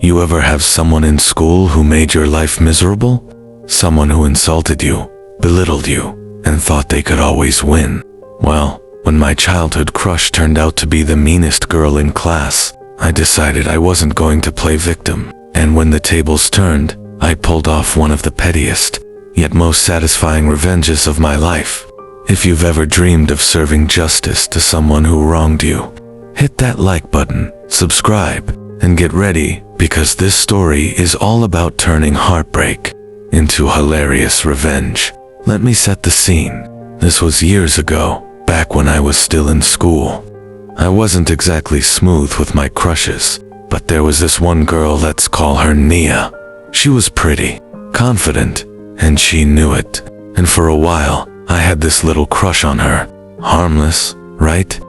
You ever have someone in school who made your life miserable? Someone who insulted you, belittled you, and thought they could always win? Well, when my childhood crush turned out to be the meanest girl in class, I decided I wasn't going to play victim. And when the tables turned, I pulled off one of the pettiest, yet most satisfying revenges of my life. If you've ever dreamed of serving justice to someone who wronged you, hit that like button, subscribe, and get ready, because this story is all about turning heartbreak into hilarious revenge. Let me set the scene. This was years ago, back when I was still in school. I wasn't exactly smooth with my crushes, but there was this one girl, let's call her Nia. She was pretty, confident, and she knew it. And for a while, I had this little crush on her. Harmless, right?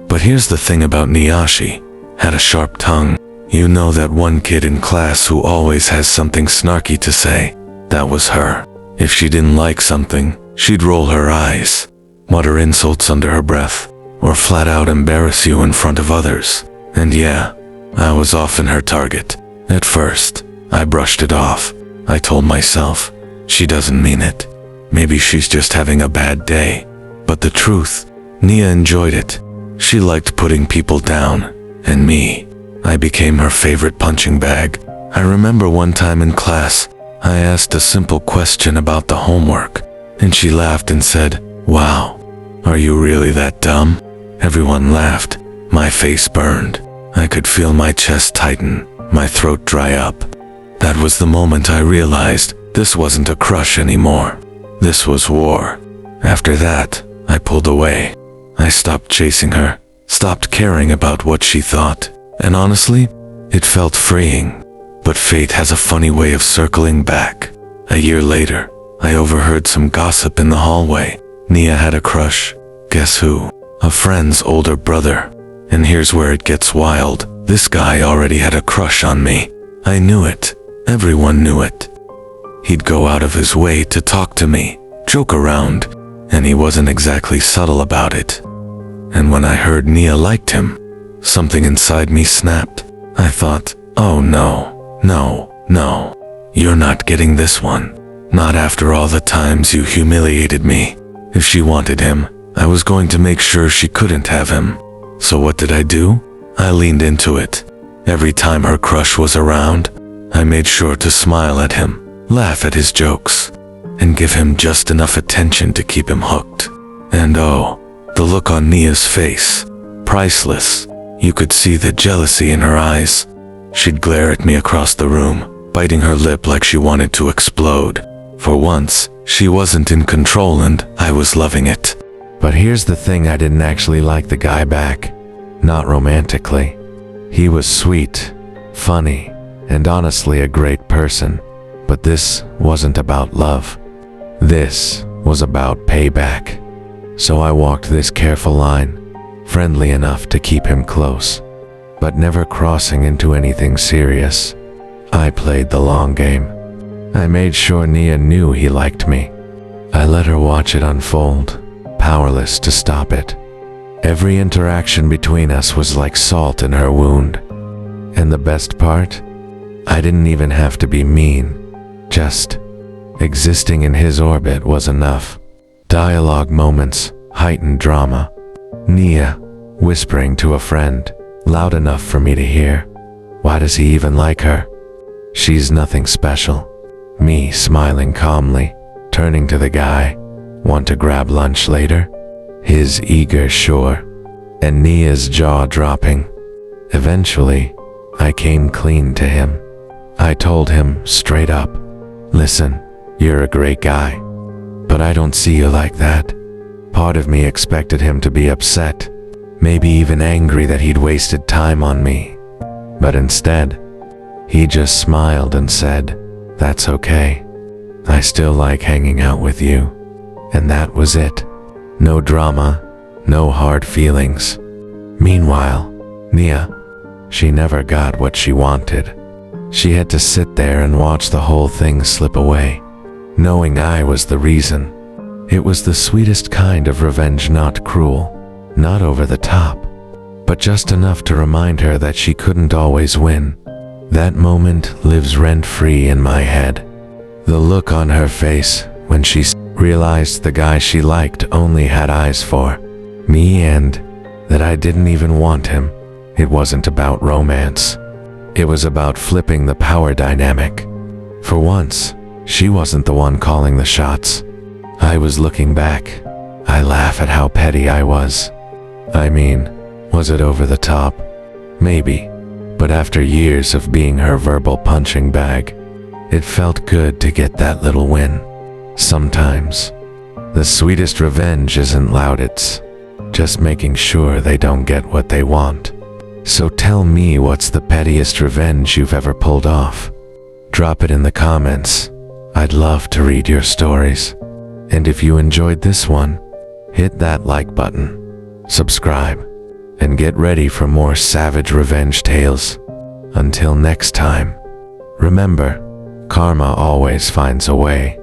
But here's the thing about Nia, she had a sharp tongue. You know that one kid in class who always has something snarky to say? That was her. If she didn't like something, she'd roll her eyes, mutter insults under her breath, or flat out embarrass you in front of others. And yeah, I was often her target. At first, I brushed it off. I told myself, she doesn't mean it. Maybe she's just having a bad day. But the truth, Nia enjoyed it. She liked putting people down, and me, I became her favorite punching bag. I remember one time in class, I asked a simple question about the homework, and she laughed and said, "Wow, are you really that dumb?" Everyone laughed. My face burned. I could feel my chest tighten, my throat dry up. That was the moment I realized this wasn't a crush anymore. This was war. After that, I pulled away. I stopped chasing her, stopped caring about what she thought. And honestly, it felt freeing. But fate has a funny way of circling back. A year later, I overheard some gossip in the hallway. Nia had a crush. Guess who? A friend's older brother. And here's where it gets wild. This guy already had a crush on me. I knew it. Everyone knew it. He'd go out of his way to talk to me, joke around, and he wasn't exactly subtle about it. And when I heard Nia liked him, something inside me snapped. I thought, oh no, you're not getting this one. Not after all the times you humiliated me. If she wanted him, I was going to make sure she couldn't have him. So what did I do? I leaned into it. Every time her crush was around, I made sure to smile at him, laugh at his jokes, and give him just enough attention to keep him hooked. And oh, the look on Nia's face, priceless. You could see the jealousy in her eyes. She'd glare at me across the room, biting her lip like she wanted to explode. For once, she wasn't in control and I was loving it. But here's the thing, I didn't actually like the guy back. Not romantically. He was sweet, funny, and honestly a great person. But this wasn't about love. This was about payback. So I walked this careful line, friendly enough to keep him close, but never crossing into anything serious. I played the long game. I made sure Nia knew he liked me. I let her watch it unfold, powerless to stop it. Every interaction between us was like salt in her wound. And the best part? I didn't even have to be mean. Just existing in his orbit was enough. Dialogue moments, heightened drama. Nia whispering to a friend, loud enough for me to hear. Why does he even like her? She's nothing special. Me smiling calmly, turning to the guy. Want to grab lunch later? His eager sure, and Nia's jaw dropping. Eventually, I came clean to him. I told him straight up, listen, you're a great guy, but I don't see you like that. Part of me expected him to be upset, maybe even angry that he'd wasted time on me. But instead, he just smiled and said, that's okay. I still like hanging out with you. And that was it. No drama, no hard feelings. Meanwhile, Nia, she never got what she wanted. She had to sit there and watch the whole thing slip away, knowing I was the reason. It was the sweetest kind of revenge, not cruel, not over the top, but just enough to remind her that she couldn't always win. That moment lives rent-free in my head. The look on her face when she realized the guy she liked only had eyes for me and that I didn't even want him. It wasn't about romance. It was about flipping the power dynamic. For once, she wasn't the one calling the shots. I was looking back. I laugh at how petty I was. I mean, was it over the top? Maybe. But after years of being her verbal punching bag, it felt good to get that little win. Sometimes, the sweetest revenge isn't loud, it's just making sure they don't get what they want. So tell me, what's the pettiest revenge you've ever pulled off? Drop it in the comments. I'd love to read your stories. And if you enjoyed this one, hit that like button, subscribe, and get ready for more savage revenge tales. Until next time, remember, karma always finds a way.